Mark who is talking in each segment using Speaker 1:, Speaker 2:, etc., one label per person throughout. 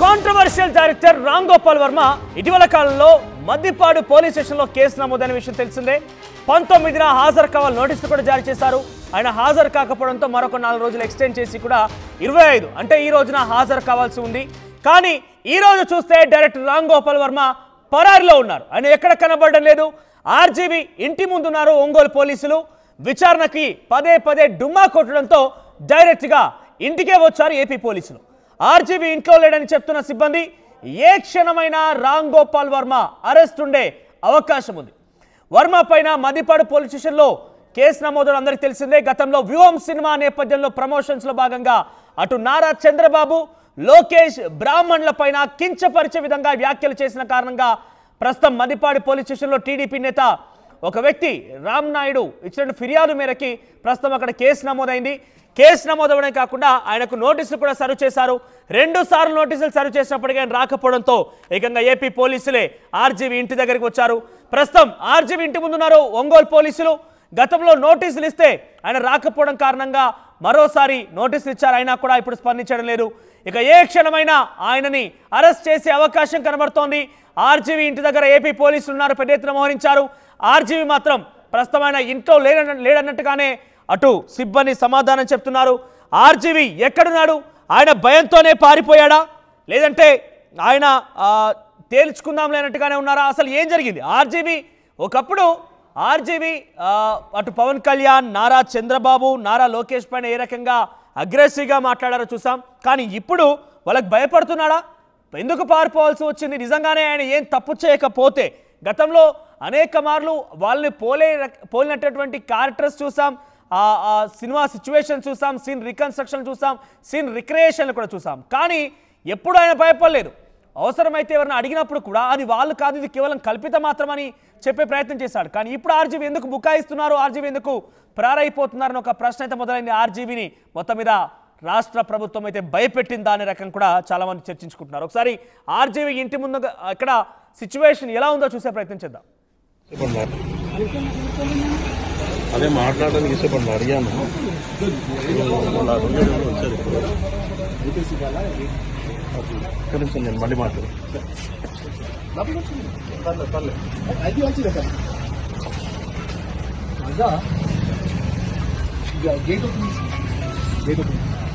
Speaker 1: Controversial director Ram Gopal Varma ఇటీవల కాలంలో Maddipadu police స్టేషన్లో కేసు నమోదైన విషయం తెలిసిందే. 19న హాజరు కావాలి నోటీసులు కూడా జారీ చేశారు. ఆయన హాజరు కాకపోవడంతో మరొక 4 రోజులు ఎక్స్టెండ్ చేసి కూడా 25 అంటే ఈ రోజున హాజరు కావాల్సి ఉంది. కానీ ఈ రోజు చూస్తే డైరెక్టర్ రామ్ గోపాల్ వర్మ పరారిలో ఉన్నారు. ఆయన ఎక్కడ కనబడడం లేదు. ఆర్జీవి ఇంటి ముందున్నారు ఒంగోలు పోలీసులు. విచారణకి పదే డుమ్మా కొట్టడంతో డైరెక్ట్గా ఇంటికే వచ్చారు ఏపీ పోలీసులు. ఆర్జీవి ఇంట్లో లేడని చెప్తున్న సిబ్బంది ఏ క్షణమైనా రామ్ గోపాల్ వర్మ అరెస్ట్ ఉండే అవకాశం ఉంది. వర్మ పైన మద్దిపాడు పోలీస్ స్టేషన్లో కేసు నమోదు అందరికీ తెలిసిందే. గతంలో వ్యూహం సినిమా నేపథ్యంలో ప్రమోషన్స్లో భాగంగా అటు నారా చంద్రబాబు, లోకేష్, బ్రాహ్మణుల పైన కించపరిచే విధంగా వ్యాఖ్యలు చేసిన కారణంగా ప్రస్తుతం మద్దిపాడు పోలీస్ స్టేషన్లో టీడీపీ నేత ఒక వ్యక్తి రామ్ నాయుడు ఇచ్చిన ఫిర్యాదు మేరకి ప్రస్తుతం అక్కడ కేసు నమోదైంది. కేసు నమోదవడమే కాకుండా ఆయనకు నోటీసులు కూడా సర్వ్ చేశారు. 2 సార్లు నోటీసులు సర్వ్ చేసినప్పటికీ ఆయన రాకపోవడంతో ఏకంగా ఏపీ పోలీసులే ఆర్జీవి ఇంటి దగ్గరికి వచ్చారు. ప్రస్తుతం ఆర్జీవి ఇంటి ముందున్నారు ఒంగోలు పోలీసులు. గతంలో నోటీసులు ఇస్తే ఆయన రాకపోవడం కారణంగా మరోసారి నోటీసులు ఇచ్చారు. అయినా కూడా ఇప్పుడు స్పందించడం లేదు. ఇక ఏ క్షణమైనా ఆయనని అరెస్ట్ చేసే అవకాశం కనబడుతోంది. ఆర్జీవి ఇంటి దగ్గర ఏపీ పోలీసులు ఉన్నారు, పెద్ద ఎత్తున మోహరించారు. ఆర్జీవి మాత్రం ప్రస్తుతం ఆయన ఇంట్లో లేడన్నట్టుగానే అటు సిబ్బంది సమాధానం చెప్తున్నారు. ఆర్జీవి ఎక్కడున్నాడు? ఆయన భయంతోనే పారిపోయాడా, లేదంటే ఆయన తేల్చుకుందాం లేనట్టుగానే ఉన్నారా? అసలు ఏం జరిగింది? ఒకప్పుడు ఆర్జీవి అటు పవన్ కళ్యాణ్, నారా చంద్రబాబు, నారా లోకేష్ పైన ఏ రకంగా అగ్రెసివ్గా మాట్లాడారో చూసాం. కానీ ఇప్పుడు వాళ్ళకి భయపడుతున్నాడా? ఎందుకు పారిపోవాల్సి వచ్చింది? నిజంగానే ఆయన ఏం తప్పు చేయకపోతే గతంలో అనేక మార్లు వాళ్ళని పోలినటువంటి క్యారెక్టర్స్ చూసాం, సినిమా సిచ్యువేషన్ చూసాం, సీన్ రికన్స్ట్రక్షన్ చూసాం, సీన్ రిక్రియేషన్లు కూడా చూసాం. కానీ ఎప్పుడు ఆయన భయపడలేదు. అవసరమైతే ఎవరైనా అడిగినప్పుడు కూడా అది వాళ్ళు కాదు, ఇది కేవలం కల్పిత మాత్రమని చెప్పే ప్రయత్నం చేశాడు. కానీ ఇప్పుడు ఆర్జీవి ఎందుకు బుకాయిస్తున్నారు, ఆర్జీవి ఎందుకు ప్రారైపోతున్నారని ఒక ప్రశ్న అయితే మొదలైంది. ఆర్జీవిని మొత్తం మీద రాష్ట్ర ప్రభుత్వం అయితే భయపెట్టిందా అనే రకం కూడా చాలా మంది చర్చించుకుంటున్నారు. ఒకసారి ఆర్జీవి ఇంటి ముందు ఇక్కడ సిచ్యువేషన్ ఎలా ఉందో చూసే ప్రయత్నం చేద్దాం.
Speaker 2: అదే మాట్లాడడానికి ఇష్టపడి అడిగాను. నేను మళ్ళీ మాట్లాడు.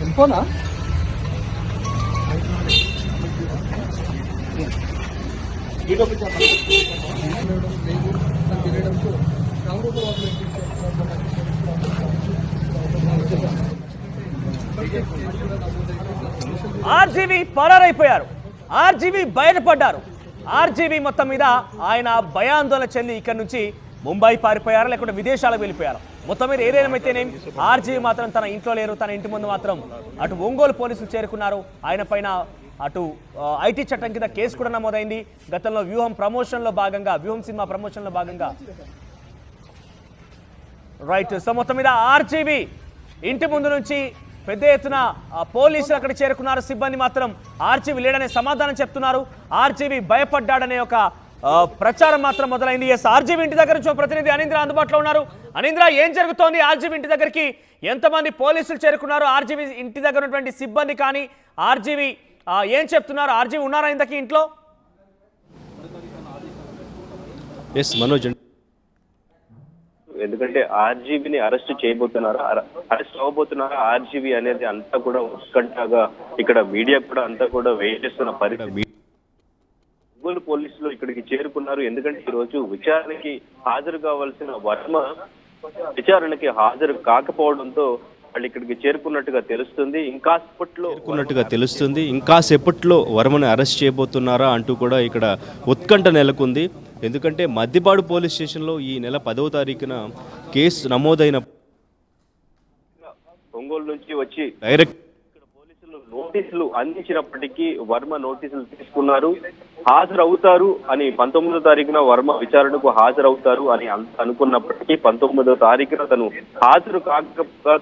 Speaker 3: వెళ్ళిపోనా
Speaker 1: ఆర్జీవి పరారైపోయారు. ఆర్జీవి బయటపడ్డారు. ఆర్జీవి మొత్తం మీద ఆయన భయాందోళన చెంది ఇక్కడ నుంచి ముంబై పారిపోయారా, లేకుంటే విదేశాలకు వెళ్ళిపోయారు. మొత్తం మీద ఏదేమైతేనేం ఆర్జీవి మాత్రం తన ఇంట్లో లేరు. తన ఇంటి ముందు మాత్రం అటు ఒంగోలు పోలీసులు చేరుకున్నారు. ఆయన పైన అటు ఐటీ చట్టం కింద కేసు కూడా నమోదైంది. గతంలో వ్యూహం సినిమా ప్రమోషన్లో భాగంగా రైట్. సో మొత్తం మీద ఆర్జీవి ఇంటి ముందు నుంచి పెద్ద ఎత్తున పోలీసులు అక్కడ చేరుకున్నారు. సిబ్బంది మాత్రం ఆర్జీవి లేడనే సమాధానం చెప్తున్నారు. ఆర్జీవి భయపడ్డాడనే ఒక ప్రచారం మాత్రం మొదలైంది. ఎస్, ఆర్జీవి ఇంటి దగ్గర నుంచి ప్రతినిధి అనీంద్ర అందుబాటులో ఉన్నారు. అనీంద్ర, ఏం జరుగుతోంది? ఆర్జీవి ఇంటి దగ్గరికి ఎంతమంది పోలీసులు చేరుకున్నారు? ఆర్జీవి ఇంటి దగ్గర ఉన్నటువంటి సిబ్బంది కానీ ఆర్జీవి ఏం చెప్తున్నారు? ఆర్జీవి ఉన్నారా ఇంతకీ ఇంట్లో?
Speaker 2: ఎస్ మనోజ్,
Speaker 4: ఎందుకంటే ఆర్జీబీని అరెస్ట్ చేయబోతున్నారా, అరెస్ట్ అవ్వబోతున్నారా ఆర్జీబీ అనేది అంతా కూడా ఉత్కంఠగా ఇక్కడ మీడియా కూడా అంతా కూడా వెయిట్ చేస్తున్న పరిస్థితి. ఒంగోలు పోలీసులు ఇక్కడికి చేరుకున్నారు. ఎందుకంటే ఈ రోజు విచారణకి హాజరు కావాల్సిన వర్మ విచారణకి హాజరు కాకపోవడంతో వాళ్ళు ఇక్కడికి చేరుకున్నట్టుగా తెలుస్తుంది.
Speaker 2: ఇంకాసేపట్లో వర్మని అరెస్ట్ చేయబోతున్నారా అంటూ కూడా ఇక్కడ ఉత్కంఠ నెలకొంది. ఎందుకంటే మద్దిపాడు పోలీస్ స్టేషన్లో ఈ నెల 10వ తారీఖున కేసు నమోదైన
Speaker 4: ఒంగోలు నుంచి వచ్చి
Speaker 2: డైరెక్ట్
Speaker 4: పోలీసులు నోటీసులు అందించినప్పటికీ వర్మ నోటీసులు తీసుకున్నారు. హాజరవుతారు అని 19వ తారీఖున వర్మ విచారణకు హాజరవుతారు అని అనుకున్నప్పటికీ 19వ తారీఖున తను హాజరు కాకపోగా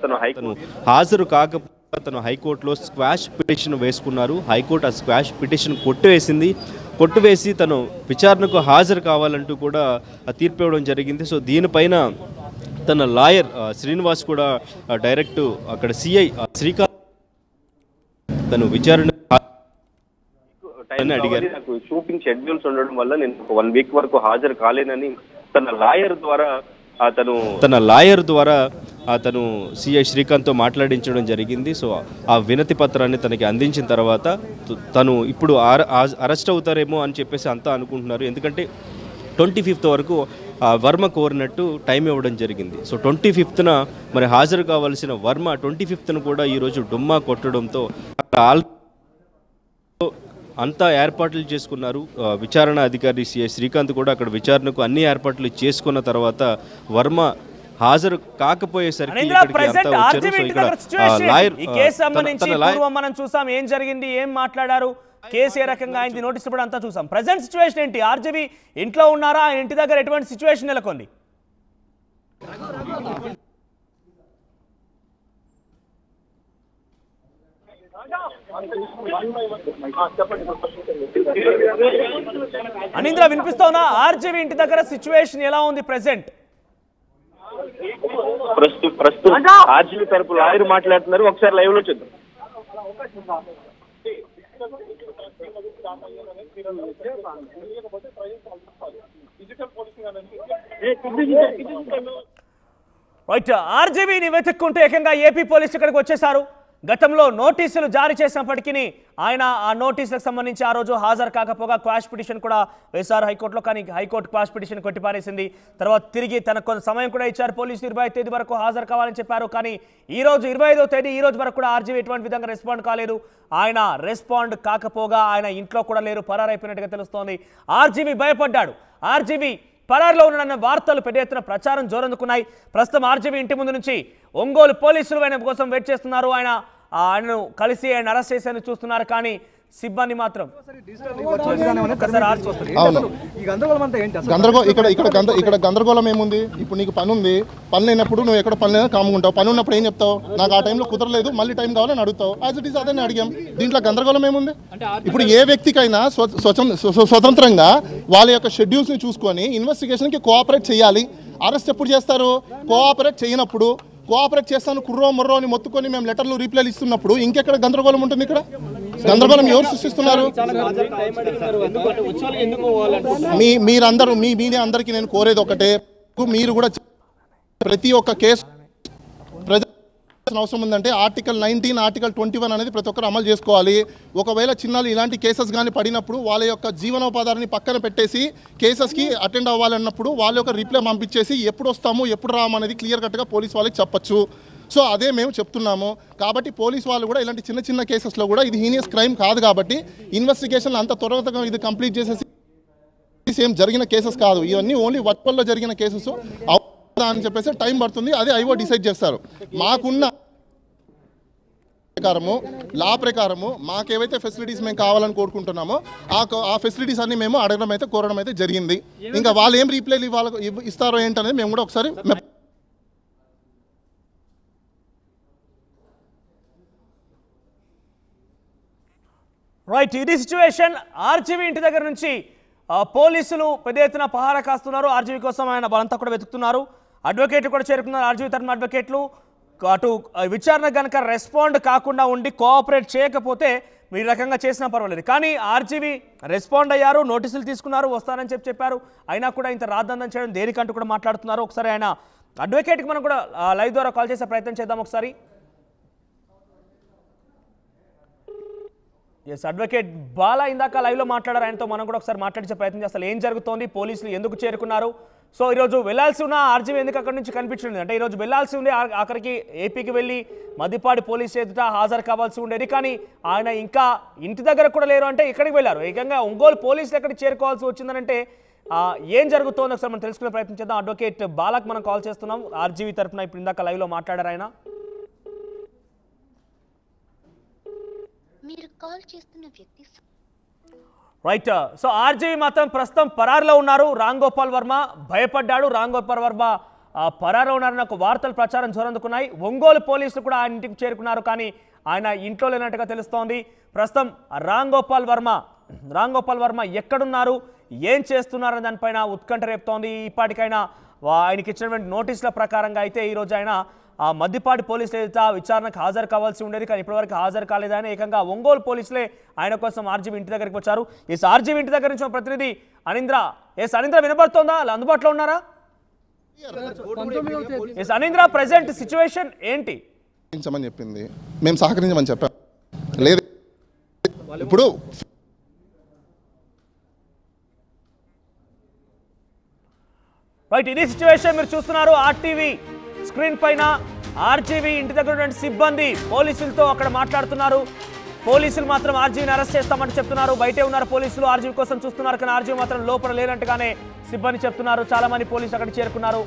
Speaker 4: తను హైకోర్టులో స్క్వాష్ పిటిషన్ వేసుకున్నారు. హైకోర్టు ఆ స్క్వాష్ పిటిషన్ కొట్టువేసి తను విచారణకు హాజరు కావాలంటూ కూడా తీర్పు ఇవ్వడం జరిగింది. సో దీనిపైన తన లాయర్ శ్రీనివాస్ కూడా డైరెక్ట్ అక్కడ సిఐ శ్రీకాంత్ తను విచారణ
Speaker 2: అడిగారు.
Speaker 4: నాకు షూటింగ్ షెడ్యూల్స్ ఉండడం వల్ల నేను 1 వీక్ వరకు హాజరు కాలేనని తన లాయర్ ద్వారా అతను సిఐ శ్రీకాంత్తో మాట్లాడించడం జరిగింది. సో ఆ వినతి పత్రాన్ని తనకి అందించిన తర్వాత తను ఇప్పుడు అరెస్ట్ అవుతారేమో అని చెప్పేసి అంతా అనుకుంటున్నారు. ఎందుకంటే 25th వరకు వర్మ కోరినట్టు టైం ఇవ్వడం జరిగింది. సో 25th మరి హాజరు కావాల్సిన వర్మ 25th కూడా ఈరోజు డుమ్మా కొట్టడంతో అంతా ఏర్పాట్లు చేసుకున్నారు. విచారణ అధికారి సిఐ శ్రీకాంత్ కూడా అక్కడ విచారణకు అన్ని ఏర్పాట్లు చేసుకున్న తర్వాత వర్మ హాజరు కాకపోయేసరికి
Speaker 1: మనం చూసాం ఏం జరిగింది, ఏం మాట్లాడారు, కేసు ఏ రకంగా అయింది, నోటీస్ కూడా అంతా చూసాం. ప్రెజెంట్ సిచ్యువేషన్ ఏంటి? ఆర్జీవి ఇంట్లో ఉన్నారా? ఇంటి దగ్గర ఎటువంటి సిచ్యువేషన్ నెలకొంది? అనింద్ర వినిపిస్తోనా? ఆర్జీవి ఇంటి దగ్గర సిచ్యువేషన్ ఎలా ఉంది ప్రెసెంట్?
Speaker 4: ప్రస్తుతం ఆర్జీవి తరపు లాయర్ మాట్లాడుతున్నారు. ఒకసారి లైవ్ లో చూద్దాం.
Speaker 1: రైట్, ఆర్జీవీని వెతుక్కుంటూ ఏకంగా ఏపీ పోలీసులు ఇక్కడికి వచ్చేశారు. గతంలో నోటీసులు జారీ చేసినప్పటికీ ఆయన ఆ నోటీసులకు సంబంధించి ఆ రోజు హాజరు కాకపోగా క్వాష్ పిటిషన్ కూడా వేశారు హైకోర్టులో. కానీ హైకోర్టు క్వాష్ పిటిషన్ కొట్టిపారేసింది. తర్వాత తిరిగి తనకు కొంత సమయం కూడా ఇచ్చారు. పోలీసులు 25వ తేదీ వరకు హాజరు కావాలని చెప్పారు. కానీ ఈ రోజు 25వ తేదీ ఈ రోజు వరకు కూడా ఆర్జీవీ ఎటువంటి విధంగా రెస్పాండ్ కాలేదు. ఆయన రెస్పాండ్ కాకపోగా ఆయన ఇంట్లో కూడా లేరు, పరారైపోయినట్టుగా తెలుస్తోంది. ఆర్జీవీ భయపడ్డాడు. ఆర్జీవీ పరారులో ఉన్న వార్తలు పెద్ద ఎత్తున ప్రచారం జోరందుకున్నాయి. ప్రస్తుతం ఆర్జీవీ ఇంటి ముందు నుంచి ఒంగోలు పోలీసులు ఆయన కోసం వెయిట్ చేస్తున్నారు. ఆయనను కలిసి ఆయన అరెస్ట్ చేసేందుకు చూస్తున్నారు. కానీ సిబ్బంది మాత్రం
Speaker 3: ఇక్కడ గందరగోళం ఏముంది? ఇప్పుడు నీకు పని ఉంది, పని లేనప్పుడు నువ్వు ఎక్కడ పని లేదా కాముకుంటావు. పని ఉన్నప్పుడు ఏం చెప్తావు? నాకు ఆ టైంలో కుదరలేదు, మళ్ళీ టైం కావాలని అడుగుతావు. యాజ్ ఇట్ ఈస్ అదే అడిగాం. దీంట్లో గందరగోళం ఏముంది? ఇప్పుడు ఏ వ్యక్తికైనా స్వతంత్రంగా వాళ్ళ యొక్క షెడ్యూల్స్ని చూసుకొని ఇన్వెస్టిగేషన్కి కోఆపరేట్ చేయాలి. అరెస్ట్ ఎప్పుడు చేస్తారు? కోఆపరేట్ చేయనప్పుడు. కోఆపరేట్ చేస్తాను కుర్రో మొర్రో అని మొత్తుకొని మేము లెటర్లు రీప్లైలు ఇస్తున్నప్పుడు ఇంకెక్కడ గందరగోళం ఉంటుంది? ఇక్కడ గందరగోళం ఎవరు సృష్టిస్తున్నారు? మీరందరూ మీ మీడియా అందరికీ నేను కోరేది ఒకటే, మీరు కూడా ప్రతి ఒక్క కేసు అవసరం ఉందంటే ఆర్టికల్ 19, ఆర్టికల్ 21 అనేది ప్రతి ఒక్కరు అమలు చేసుకోవాలి. ఒకవేళ చిన్నాలు ఇలాంటి కేసెస్ కానీ పడినప్పుడు వాళ్ళ యొక్క జీవనోపాధాన్ని పక్కన పెట్టేసి కేసెస్కి అటెండ్ అవ్వాలన్నప్పుడు వాళ్ళ యొక్క రిప్లై పంపించేసి ఎప్పుడు వస్తాము ఎప్పుడు రాము అనేది క్లియర్ కట్గా పోలీస్ వాళ్ళకి చెప్పచ్చు. సో అదే మేము చెప్తున్నాము. కాబట్టి పోలీస్ వాళ్ళు కూడా ఇలాంటి చిన్న చిన్న కేసెస్లో కూడా ఇది హీనియస్ క్రైమ్ కాదు కాబట్టి ఇన్వెస్టిగేషన్ అంత త్వరగా ఇది కంప్లీట్ చేసేసి సేమ్ జరిగిన కేసెస్ కాదు, ఇవన్నీ ఓన్లీ వర్చువల్లో జరిగిన కేసెస్ అని చెప్పేసి టైం పడుతుంది. అదే ఐఓ డిసైడ్ చేస్తారు. మాకున్న ప్రకారము లా ప్రకారము మాకేవైతే ఫెసిలిటీస్ మేము కావాలని కోరుకుంటున్నామో ఆ ఫెసిలిటీస్ అన్ని మేము అడగడం అయితే కోరడం అయితే జరిగింది. ఇంకా వాళ్ళు ఏం రీప్లైలు ఇస్తారో ఏంటనేది మేము కూడా ఒకసారి
Speaker 1: రైట్, ఇది సిచ్యువేషన్. ఆర్జీవీ ఇంటి దగ్గర నుంచి పోలీసులు పెద్ద ఎత్తున పహారా కాస్తున్నారు. ఆర్జీవీ కోసం ఆయన వాళ్ళంతా కూడా వెతుకుతున్నారు. అడ్వకేట్లు కూడా చేరుకున్నారు. ఆర్జీవీ తరఫున అడ్వకేట్లు అటు విచారణ కనుక రెస్పాండ్ కాకుండా ఉండి కోఆపరేట్ చేయకపోతే ఈ రకంగా చేసినా పర్వాలేదు. కానీ ఆర్జీవీ రెస్పాండ్ అయ్యారు, నోటీసులు తీసుకున్నారు, వస్తారని చెప్పారు. అయినా కూడా ఇంత రాద్దందం చేయడం దేనికంటూ కూడా మాట్లాడుతున్నారు. ఒకసారి ఆయన అడ్వకేట్కి మనం కూడా లైవ్ ద్వారా కాల్ చేసే ప్రయత్నం చేద్దాం ఒకసారి. ఎస్, అడ్వకేట్ బాలా ఇందాక లైవ్లో మాట్లాడారు. ఆయనతో మనం కూడా ఒకసారి మాట్లాడించే ప్రయత్నం చేస్తాం. ఏం జరుగుతోంది, పోలీసులు ఎందుకు చేరుకున్నారు, సో ఈరోజు వెళ్లాల్సి ఉన్న ఆర్జీవీ ఎందుకు అక్కడి నుంచి కనిపించింది అంటే ఈరోజు వెళ్లాల్సి ఉండే అక్కడికి ఏపీకి వెళ్ళి మద్దిపాడు పోలీస్ ఎదుట హాజరు కావాల్సి ఉండేది. కానీ ఆయన ఇంకా ఇంటి దగ్గర కూడా లేరు అంటే ఇక్కడికి వెళ్ళారు. ఏకంగా ఒంగోలు పోలీసులు ఎక్కడికి చేరుకోవాల్సి వచ్చిందనంటే ఏం జరుగుతోందో ఒకసారి మనం తెలుసుకునే ప్రయత్నం చేద్దాం. అడ్వకేట్ బాలాకు మనం కాల్ చేస్తున్నాం. ఆర్జీవీ తరఫున ఇప్పుడు ఇందాక లైవ్లో మాట్లాడారు ఆయన.
Speaker 5: మీరు కాల్ చేస్తున్న వ్యక్తి
Speaker 1: రైట్, సో ఆర్జీవీ మాత్రం ప్రస్తుతం పరారులో ఉన్నారు. రామ్ గోపాల్ వర్మ భయపడ్డాడు. రామ్ గోపాల్ వర్మ పరారులో ఉన్నారని ఒక వార్తలు ప్రచారం జోరందుకున్నాయి. ఒంగోలు పోలీసులు కూడా ఆయన ఇంటికి చేరుకున్నారు. కానీ ఆయన ఇంట్లో లేనట్టుగా తెలుస్తోంది. ప్రస్తుతం రామ్ గోపాల్ వర్మ ఎక్కడున్నారు, ఏం చేస్తున్నారని దానిపైన ఉత్కంఠ రేపుతోంది. ఇప్పటికైనా ఆయనకి ఇచ్చినటువంటి నోటీసుల ప్రకారంగా అయితే ఈరోజు ఆయన ఆ మద్దిపాటి పోలీసులు ఏదైతే ఆ విచారణకు హాజరు కావాల్సి ఉండేది, కానీ ఇప్పటివరకు హాజరు కాలేదని ఏకంగా ఒంగోలు పోలీసులే ఆయన కోసం ఆర్జీవీ ఇంటి దగ్గరికి వచ్చారు. ఈ ఆర్జీవీ ఇంటి దగ్గర నుంచి ప్రతినిధి అనింద్ర. అనింద్ర వినబడుతోందా? అందుబాటులో ఉన్నారా? అనింద్ర, ప్రెసెంట్ సిచ్యువేషన్ ఏంటి?
Speaker 3: చెప్పింది మేము సహకరించమని చెప్పాం. లేదు ఇప్పుడు
Speaker 1: రైట్, ఇది సిచ్యువేషన్ మీరు చూస్తున్నారు. ఆర్టీవీ స్క్రీన్ పైన ఆర్జీవీ ఇంటి దగ్గర ఉన్నటువంటి సిబ్బంది పోలీసులతో అక్కడ మాట్లాడుతున్నారు. పోలీసులు మాత్రం ఆర్జీవీని అరెస్ట్ చేస్తామంటూ చెప్తున్నారు. బయటే ఉన్నారు పోలీసులు, ఆర్జీవీ కోసం చూస్తున్నారు, కానీ ఆర్జీవీ మాత్రం లోపల లేనట్టుగానే సిబ్బంది చెప్తున్నారు. చాలా మంది పోలీసులు అక్కడ చేరుకున్నారు.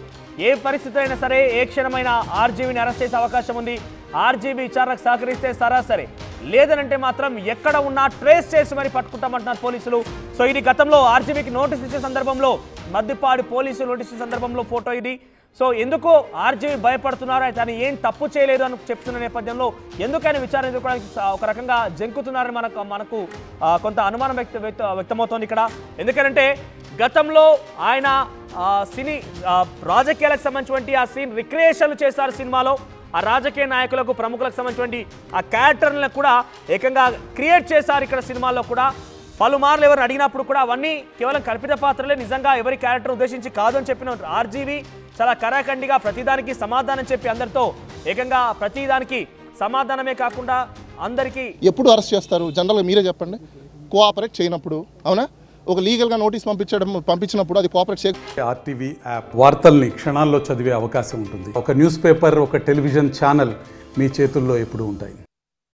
Speaker 1: ఏ పరిస్థితి అయినా సరే ఏ క్షణమైనా ఆర్జీవీని అరెస్ట్ చేసే అవకాశం ఉంది. ఆర్జీవీ విచారణకు సహకరిస్తే సరాసరి, లేదనంటే మాత్రం ఎక్కడ ఉన్నా ట్రేస్ చేసి మరి పట్టుకుంటామంటున్నారు పోలీసులు. సో ఇది గతంలో ఆర్జీవీకి నోటీస్ ఇచ్చే సందర్భంలో, మద్దిపాడు పోలీసులు నోటీస్ ఇచ్చే సందర్భంలో ఫోటో ఇది. సో ఎందుకు ఆర్జీవీ భయపడుతున్నారు, తను ఏం తప్పు చేయలేదు అని చెప్తున్న నేపథ్యంలో ఎందుకైనా విచారణ ఎదుర్కోవడానికి ఒక రకంగా జంకుతున్నారని మనకు కొంత అనుమానం వ్యక్తమవుతోంది ఇక్కడ. ఎందుకంటే గతంలో ఆయన సినీ రాజకీయాలకు సంబంధించినటువంటి ఆ సీన్ రిక్రియేషన్లు చేశారు సినిమాలో. ఆ రాజకీయ నాయకులకు ప్రముఖులకు సంబంధించినటువంటి ఆ క్యారెక్టర్లను కూడా ఏకంగా క్రియేట్ చేశారు ఇక్కడ సినిమాల్లో కూడా. పలుమార్లు ఎవరిని అడిగినప్పుడు కూడా అవన్నీ కేవలం కల్పిత పాత్రలే, నిజంగా ఎవరి క్యారెక్టర్ ఉద్దేశించి కాదు అని చెప్పిన ఆర్జీవీ చాలా కరాఖండిగా ప్రతిదానికి సమాధానం చెప్పి అందరితో ఏకంగా ప్రతిదానికి సమాధానమే కాకుండా అందరికీ
Speaker 3: ఎప్పుడు అరెస్ట్ చేస్తారు జనరల్గా మీరే చెప్పండి. కోఆపరేట్ చేయనప్పుడు, అవునా? ఒక లీగల్గా నోటీస్ పంపించినప్పుడు అది కోఆపరేట్ చేయ.
Speaker 5: ఆర్టీవీ యాప్ వార్తల్ని క్షణాల్లో చదివే అవకాశం ఉంటుంది. ఒక న్యూస్ పేపర్, ఒక టెలివిజన్ ఛానల్ మీ చేతుల్లో ఎప్పుడూ ఉంటాయి.